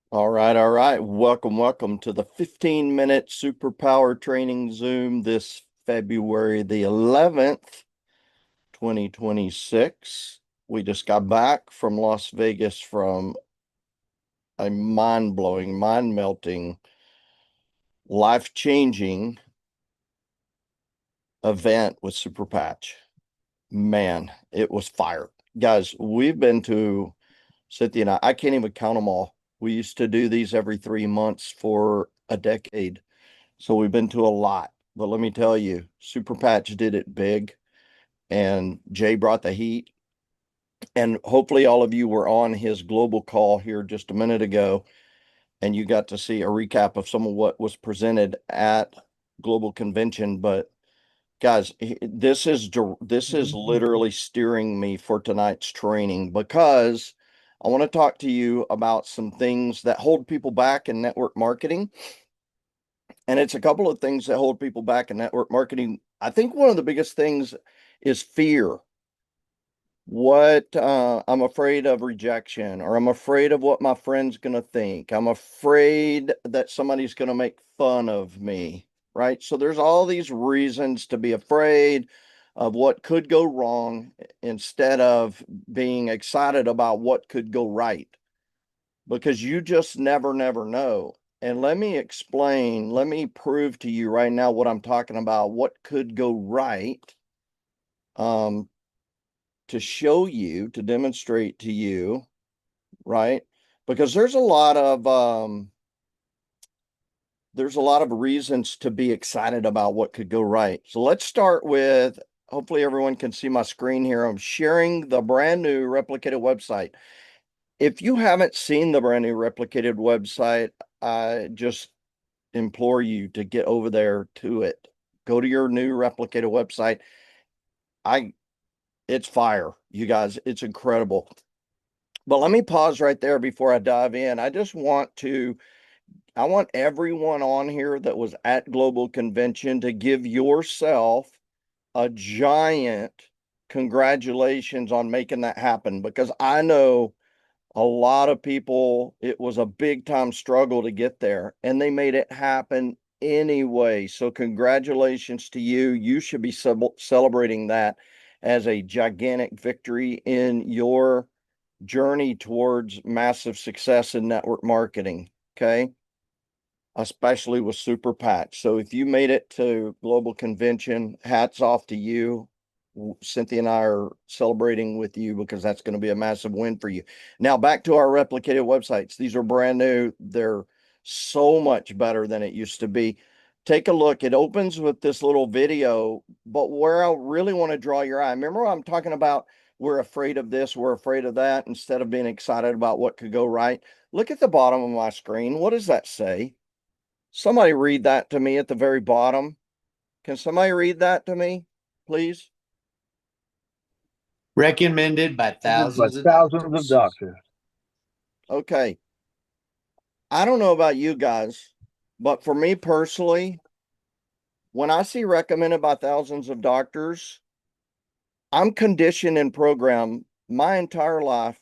All right, all right. Welcome to the 15-minute superpower training Zoom this February the 11th, 2026. We just got back from Las Vegas from a mind-blowing, mind-melting, life-changing event with Super Patch. Man, it was fire. Guys, we've been to Cynthia and I can't even count them all. We used to do these every 3 months for a decade. So we've been to a lot, but let me tell you, Super Patch did it big, and Jay brought the heat. And hopefully, all of you were on his global call here just a minute ago, and you got to see a recap of some of what was presented at Global Convention. But guys, this is literally steering me for tonight's training because I want to talk to you about some things that hold people back in network marketing. And it's a couple of things that hold people back in network marketing. I think one of the biggest things is fear. What I'm afraid of rejection, or I'm afraid of what my friend's going to think. I'm afraid that somebody's going to make fun of me, right? So there's all these reasons to be afraid of what could go wrong instead of being excited about what could go right, because you just never know. And let me explain, let me prove to you right now what I'm talking about, what could go right, um, to show you, to demonstrate to you, right? Because there's a lot of reasons to be excited about what could go right. So let's start with, hopefully everyone can see my screen here. I'm sharing the brand new replicated website. If you haven't seen the brand new replicated website, I just implore you to get over there to it. Go to your new replicated website. I It's fire, you guys. It's incredible. But let me pause right there before I dive in. I want everyone on here that was at Global Convention to give yourself a giant congratulations on making that happen, because I know a lot of people, it was a big time struggle to get there, and they made it happen anyway. So, congratulations to you. You should be celebrating that as a gigantic victory in your journey towards massive success in network marketing. Okay. Especially with Super Patch. So, if you made it to Global Convention, hats off to you. Cynthia and I are celebrating with you because that's going to be a massive win for you. Now, back to our replicated websites. These are brand new. They're so much better than it used to be. Take a look. It opens with this little video, but where I really want to draw your eye, remember I'm talking about we're afraid of this, we're afraid of that, instead of being excited about what could go right. Look at the bottom of my screen. What does that say? Somebody read that to me at the very bottom. Can somebody read that to me, please? Recommended by By thousands of thousands of doctors. doctors. Okay. I don't know about you guys, but for me personally, when I see recommended by thousands of doctors, I'm conditioned and programmed my entire life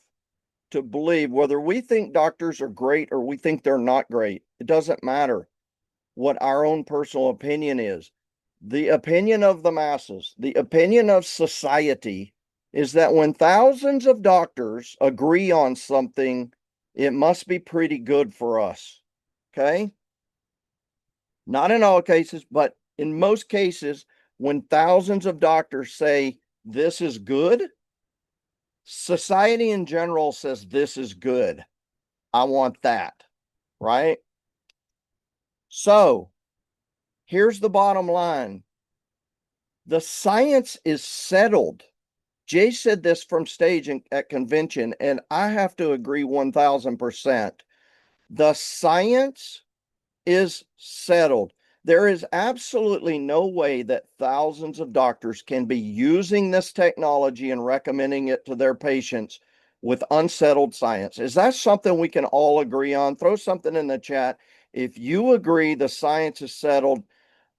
to believe, whether we think doctors are great or we think they're not great, it doesn't matter what our own personal opinion is. The opinion of the masses, the opinion of society is that when thousands of doctors agree on something, it must be pretty good for us. Okay. Not in all cases, but in most cases, when thousands of doctors say this is good, society in general says this is good. I want that. Right. So here's the bottom line: the science is settled. Jay said this from stage at convention, and I have to agree 1000%. The science is settled. There is absolutely no way that thousands of doctors can be using this technology and recommending it to their patients with unsettled science. Is that something we can all agree on? Throw something in the chat if you agree the science is settled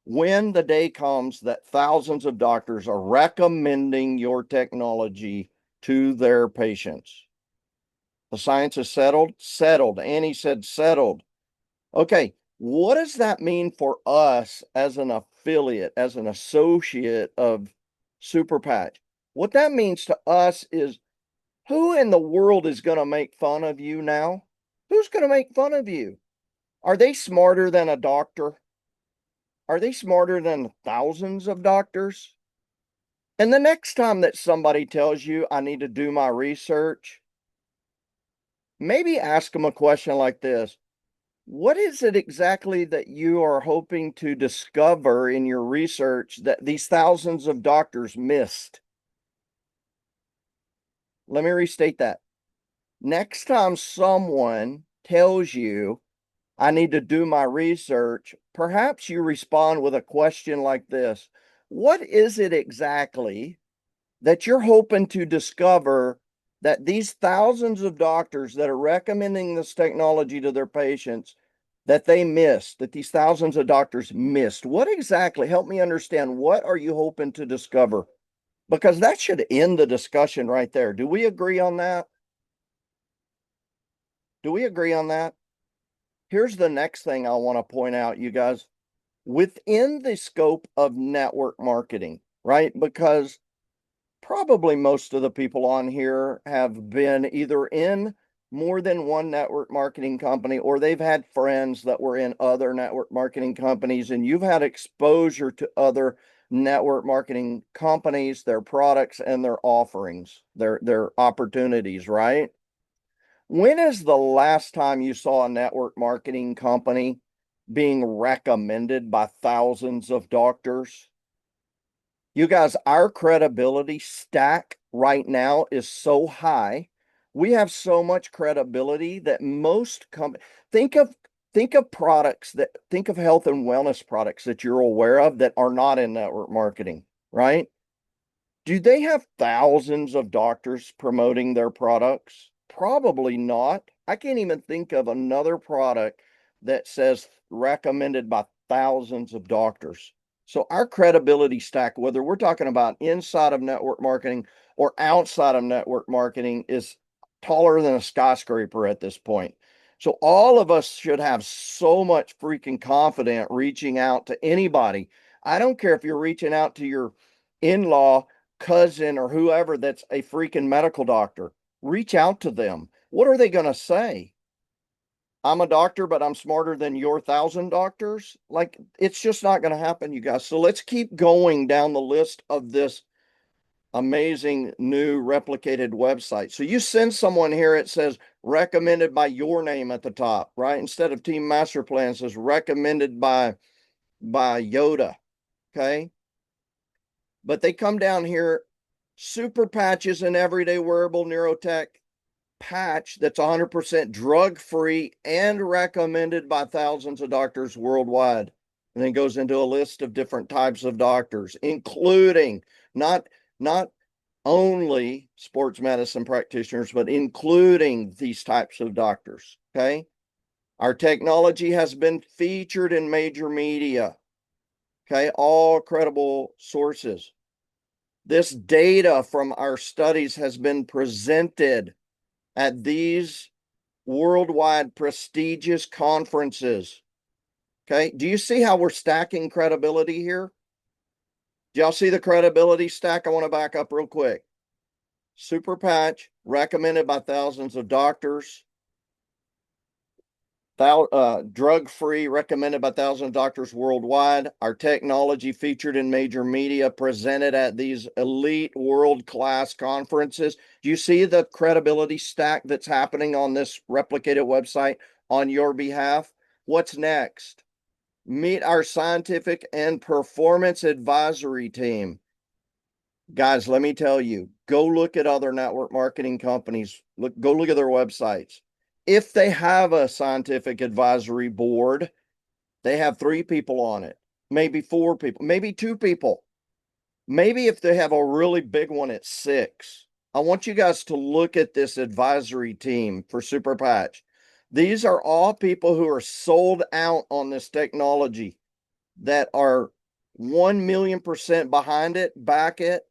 when the day comes that thousands of doctors are recommending your technology to their patients. The science is settled? Settled. Annie said settled. Okay, what does that mean for us as an affiliate, as an associate of Super Patch? What that means to us is, who in the world is going to make fun of you now? Who's going to make fun of you? Are they smarter than a doctor? Are they smarter than thousands of doctors? And the next time that somebody tells you, I need to do my research, maybe ask them a question like this. What is it exactly that you are hoping to discover in your research that these thousands of doctors missed? Let me restate that. Next time someone tells you, I need to do my research, perhaps you respond with a question like this. What is it exactly that you're hoping to discover that these thousands of doctors that are recommending this technology to their patients, that they missed, that these thousands of doctors missed? What exactly? Help me understand. What are you hoping to discover? Because that should end the discussion right there. Do we agree on that? Do we agree on that? Here's the next thing I want to point out, you guys. Within the scope of network marketing, right? Because probably most of the people on here have been either in more than one network marketing company, or they've had friends that were in other network marketing companies, and you've had exposure to other network marketing companies, their products and their offerings, their opportunities, right? When is the last time you saw a network marketing company being recommended by thousands of doctors? You guys, our credibility stack right now is so high. We have so much credibility that most companies think of products that think of health and wellness products that you're aware of that are not in network marketing, right? Do they have thousands of doctors promoting their products? Probably not. I can't even think of another product that says recommended by thousands of doctors. So our credibility stack, whether we're talking about inside of network marketing or outside of network marketing, is taller than a skyscraper at this point. So all of us should have so much freaking confidence reaching out to anybody. I don't care if you're reaching out to your in-law, cousin, or whoever that's a freaking medical doctor. Reach out to them. What are they going to say? I'm a doctor, but I'm smarter than your 1,000 doctors. Like, it's just not going to happen, you guys. So let's keep going down the list of this amazing new replicated website. So you send someone here, it says recommended by your name at the top, right? Instead of Team Master Plan, it says recommended by Yoda. Okay. But they come down here, Super Patch is an everyday wearable neurotech patch that's 100% drug-free and recommended by thousands of doctors worldwide. And then goes into a list of different types of doctors, including not only sports medicine practitioners, but including these types of doctors. Okay. Our technology has been featured in major media. Okay. All credible sources. This data from our studies has been presented at these worldwide prestigious conferences. Okay. Do you see how we're stacking credibility here? Do y'all see the credibility stack? I want to back up real quick. Super Patch, recommended by thousands of doctors. Drug-free, recommended by thousands of doctors worldwide. Our technology featured in major media, presented at these elite world-class conferences. Do you see the credibility stack that's happening on this replicated website on your behalf? What's next? Meet our scientific and performance advisory team. Guys, let me tell you, go look at other network marketing companies. Go look at their websites. If they have a scientific advisory board, they have 3 people on it, maybe 4 people, maybe 2 people. Maybe if they have a really big one, it's 6. I want you guys to look at this advisory team for Super Patch. These are all people who are sold out on this technology, that are 1,000,000% behind it, back it.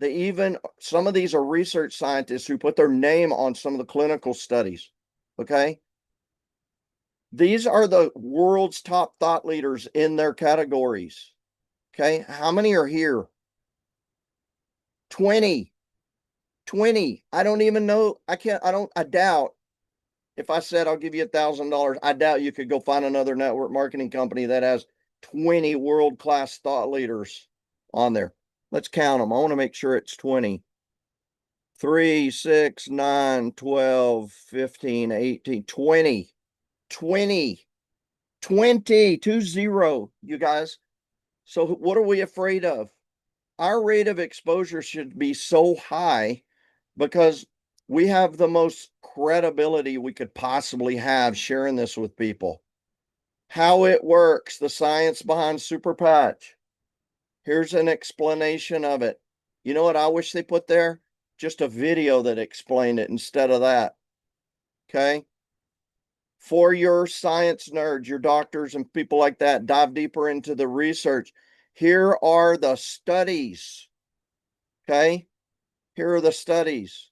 Some of these are research scientists who put their name on some of the clinical studies. Okay. These are the world's top thought leaders in their categories. Okay. How many are here? 20. 20. I don't even know. I doubt if I said I'll give you $1,000, I doubt you could go find another network marketing company that has 20 world-class thought leaders on there. Let's count them. I want to make sure it's 20. 3, 6, 9, 12, 15, 18, 20. 20. 20, 20, you guys. So what are we afraid of? Our rate of exposure should be so high because we have the most credibility we could possibly have sharing this with people. How it works, the science behind Super Patch. Here's an explanation of it. You know what I wish they put there? Just a video that explained it instead of that. Okay. For your science nerds, your doctors and people like that, dive deeper into the research. Here are the studies. Okay. Here are the studies.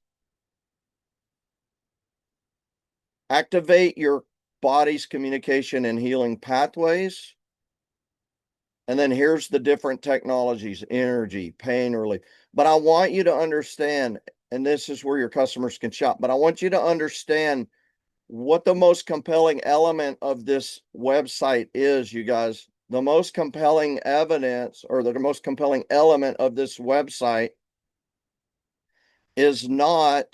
Activate your body's communication and healing pathways. And then here's the different technologies, energy, pain relief. But I want you to understand, and this is where your customers can shop, but I want you to understand what the most compelling element of this website is, you guys. The most compelling evidence or the most compelling element of this website is not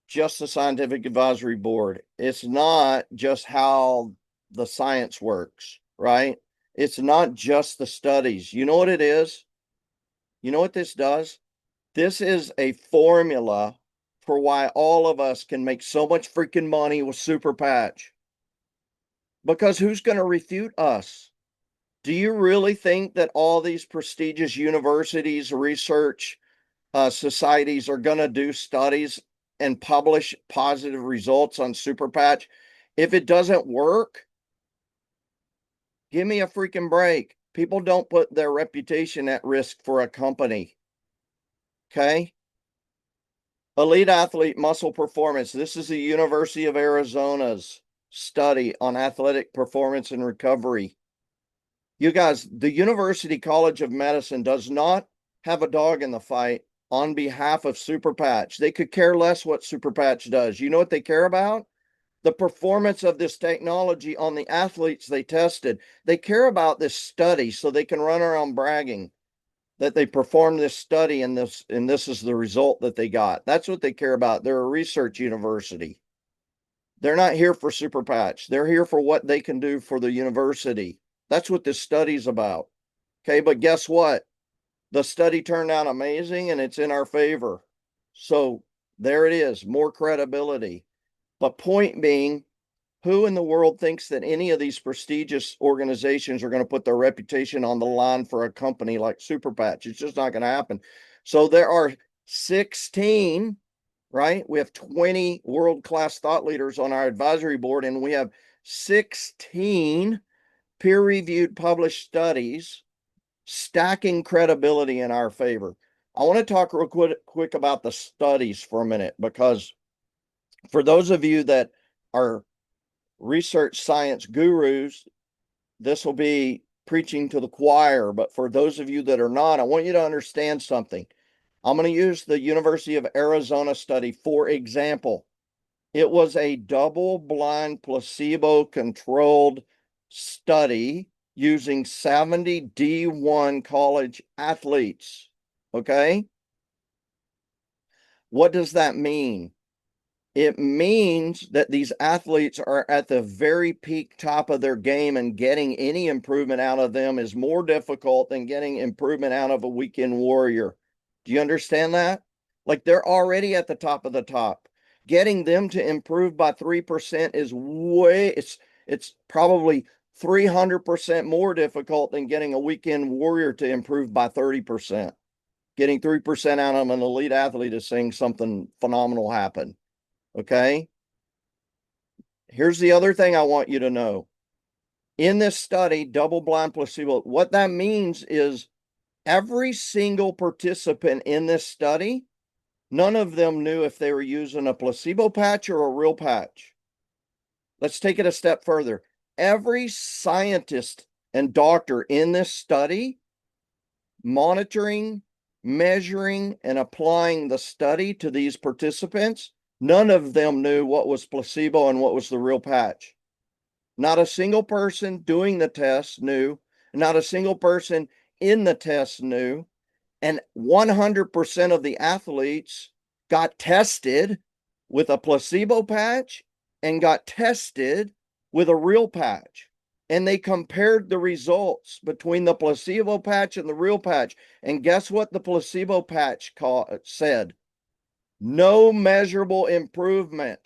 just the scientific advisory board. It's not just how the science works, right? It's not just the studies. You know what it is? You know what this does? This is a formula for why all of us can make so much freaking money with Super Patch. Because who's going to refute us? Do you really think that all these prestigious universities, research societies are going to do studies and publish positive results on Super Patch? If it doesn't work, give me a freaking break. People don't put their reputation at risk for a company. Okay. Elite athlete muscle performance. This is the University of Arizona's study on athletic performance and recovery. You guys, the University College of Medicine does not have a dog in the fight on behalf of Super Patch. They could care less what Super Patch does. You know what they care about? The performance of this technology on the athletes they tested. They care about this study so they can run around bragging that they performed this study and this is the result that they got. That's what they care about. They're a research university. They're not here for Super Patch. They're here for what they can do for the university. That's what this study's about. Okay, but guess what? The study turned out amazing and it's in our favor. So there it is, more credibility. But point being, who in the world thinks that any of these prestigious organizations are going to put their reputation on the line for a company like Super Patch? It's just not going to happen. So there are 16, right? We have 20 world-class thought leaders on our advisory board, and we have 16 peer-reviewed published studies stacking credibility in our favor. I want to talk real quick about the studies for a minute, because for those of you that are research science gurus, this will be preaching to the choir. But for those of you that are not, I want you to understand something. I'm going to use the University of Arizona study for example. It was a double-blind, placebo-controlled study using 70 D1 college athletes. Okay? What does that mean? It means that these athletes are at the very peak top of their game, and getting any improvement out of them is more difficult than getting improvement out of a weekend warrior. Do you understand that? Like, they're already at the top of the top. Getting them to improve by 3% is it's probably 300% more difficult than getting a weekend warrior to improve by 30%. Getting 3% out of an elite athlete is saying something phenomenal happened. Okay. Here's the other thing I want you to know. In this study, double-blind placebo, what that means is Every single participant in this study, none of them knew if they were using a placebo patch or a real patch. Let's take it a step further. Every scientist and doctor in this study, monitoring, measuring, and applying the study to these participants, none of them knew what was placebo and what was the real patch. Not a single person doing the test knew. Not a single person in the test knew. And 100% of the athletes got tested with a placebo patch and got tested with a real patch. And they compared the results between the placebo patch and the real patch. And guess what the placebo patch said? No measurable improvement.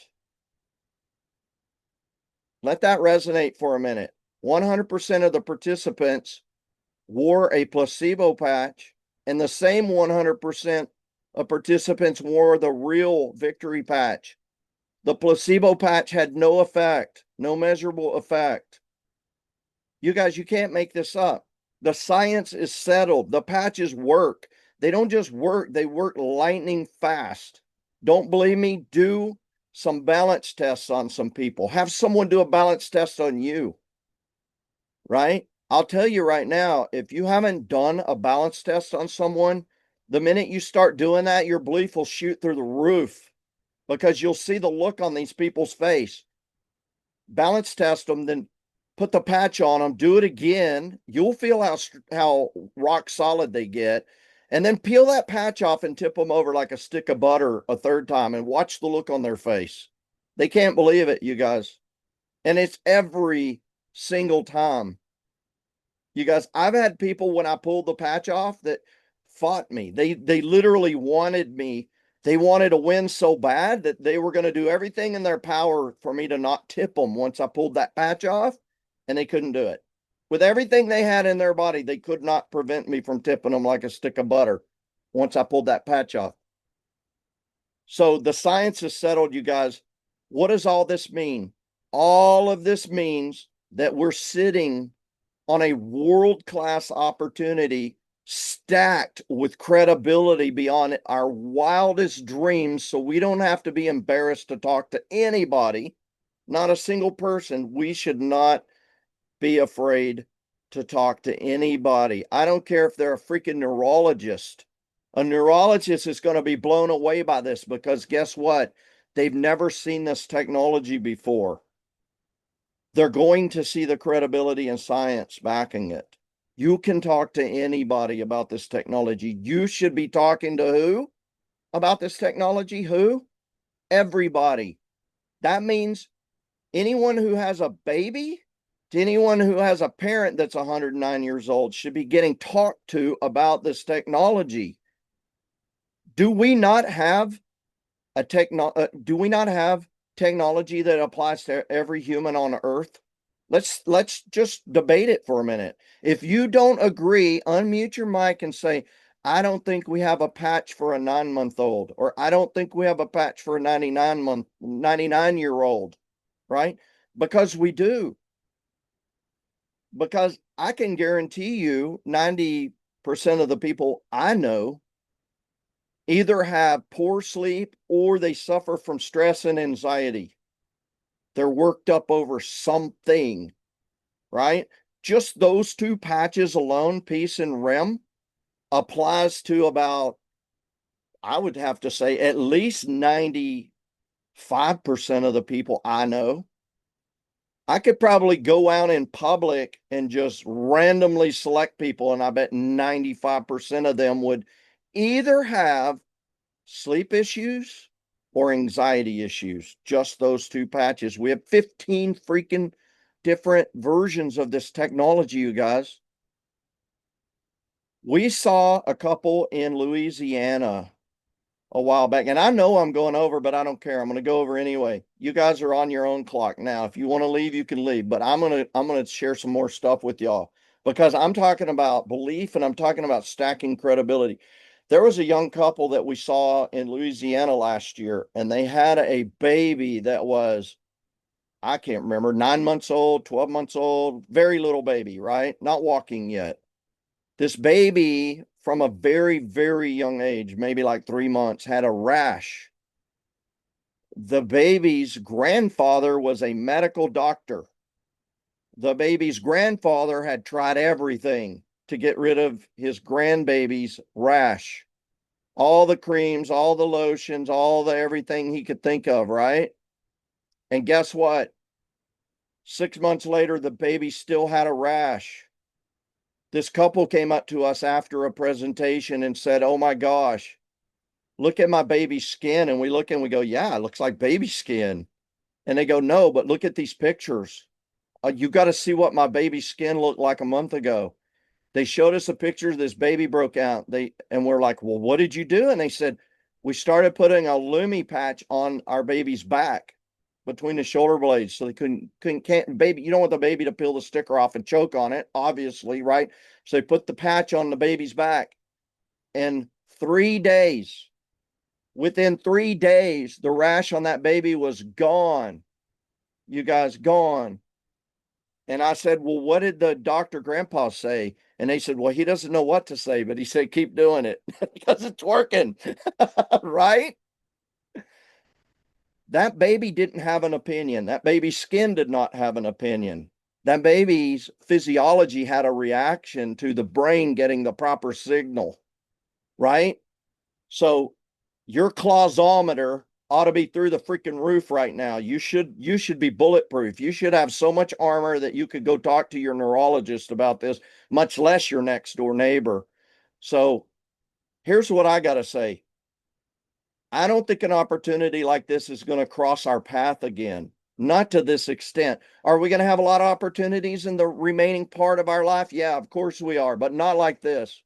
Let that resonate for a minute. 100% of the participants wore a placebo patch, and the same 100% of participants wore the real victory patch. The placebo patch had no effect, no measurable effect. You guys, you can't make this up. The science is settled. The patches work. They don't just work, they work lightning fast. Don't believe me? Do some balance tests on some people. Have someone do a balance test on you, right? I'll tell you right now, if you haven't done a balance test on someone, the minute you start doing that, your belief will shoot through the roof because you'll see the look on these people's face. Balance test them, then put the patch on them, do it again. You'll feel how rock solid they get. And then peel that patch off and tip them over like a stick of butter a third time and watch the look on their face. They can't believe it, you guys. And it's every single time. You guys, I've had people when I pulled the patch off that fought me. They literally wanted me. They wanted to win so bad that they were going to do everything in their power for me to not tip them once I pulled that patch off, and they couldn't do it. With everything they had in their body, they could not prevent me from tipping them like a stick of butter once I pulled that patch off. So the science is settled, you guys. What does all this mean? All of this means that we're sitting on a world-class opportunity stacked with credibility beyond our wildest dreams, so we don't have to be embarrassed to talk to anybody, not a single person. We should not be afraid to talk to anybody. I don't care if they're a freaking neurologist. A neurologist is going to be blown away by this because guess what? They've never seen this technology before. They're going to see the credibility and science backing it. You can talk to anybody about this technology. You should be talking to who about this technology? Who? Everybody. That means anyone who has a baby to anyone who has a parent that's 109 years old should be getting talked to about this technology. Do we not have do we not have technology that applies to every human on earth? Let's just debate it for a minute. If you don't agree, unmute your mic and say, I don't think we have a patch for a 9-month-old, or I don't think we have a patch for a 99-year-old, right? Because we do. Because I can guarantee you 90% of the people I know either have poor sleep or they suffer from stress and anxiety. They're worked up over something, right? Just those two patches alone, peace and REM, applies to about, I would have to say, at least 95% of the people I know. I could probably go out in public and just randomly select people, and I bet 95% of them would either have sleep issues or anxiety issues. Just those two patches. We have 15 freaking different versions of this technology, you guys. We saw a couple in Louisiana a while back, and I know I'm going over, but I don't care. I'm going to go over anyway. You guys are on your own clock now. If you want to leave, you can leave, but I'm going to share some more stuff with y'all because I'm talking about belief and I'm talking about stacking credibility. There was a young couple that we saw in Louisiana last year, and they had a baby that was, I can't remember, 9 months old, 12 months old, very little baby, right? Not walking yet. This baby from a very, very young age, maybe like 3 months, had a rash. The baby's grandfather was a medical doctor. The baby's grandfather had tried everything to get rid of his grandbaby's rash. All the creams, all the lotions, all the everything he could think of, right? And guess what? 6 months later, the baby still had a rash. This couple came up to us after a presentation and said, "Oh my gosh, look at my baby's skin." And we look and we go, "Yeah, it looks like baby skin." And they go, "No, but look at these pictures. You got to see what my baby's skin looked like a month ago." They showed us a picture of this baby broke out. And we're like, "Well, what did you do?" And they said, "We started putting a Lumi patch on our baby's back between the shoulder blades, so they can't baby. You don't want the baby to peel the sticker off and choke on it, obviously, right? So they put the patch on the baby's back, and 3 days, within 3 days, the rash on that baby was gone. You guys, gone." And I said, "Well, what did the doctor grandpa say?" And they said, "Well, he doesn't know what to say, but he said, keep doing it because it's working." Right? That baby didn't have an opinion. That baby's skin did not have an opinion. That baby's physiology had a reaction to the brain getting the proper signal, right? So your clausometer ought to be through the freaking roof right now. You should be bulletproof. You should have so much armor that you could go talk to your neurologist about this, much less your next door neighbor. So here's what I got to say. I don't think an opportunity like this is going to cross our path again. Not to this extent. Are we going to have a lot of opportunities in the remaining part of our life? Yeah, of course we are, but not like this.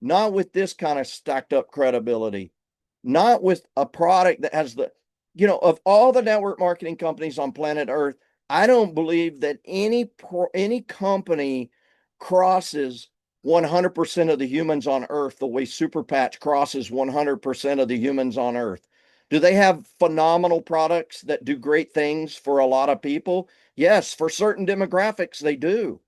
Not with this kind of stacked up credibility. Not with a product that has of all the network marketing companies on planet Earth, I don't believe that any company crosses 100% of the humans on Earth the way Super Patch crosses 100% of the humans on Earth. Do they have phenomenal products that do great things for a lot of people? Yes, for certain demographics, they do.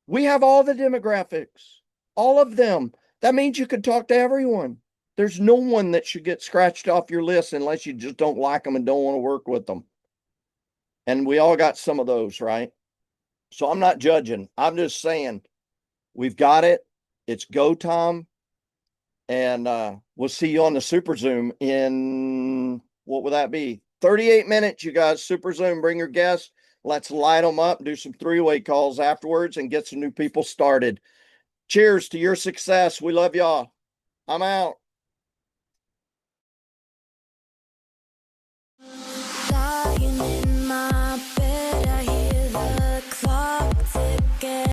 We have all the demographics, all of them. That means you can talk to everyone. There's no one that should get scratched off your list unless you just don't like them and don't want to work with them. And we all got some of those, right? So I'm not judging. I'm just saying we've got it. It's go time. And we'll see you on the Super Zoom in, what would that be? 38 minutes, you guys. Super Zoom, bring your guests. Let's light them up, do some three-way calls afterwards, and get some new people started. Cheers to your success. We love y'all. I'm out.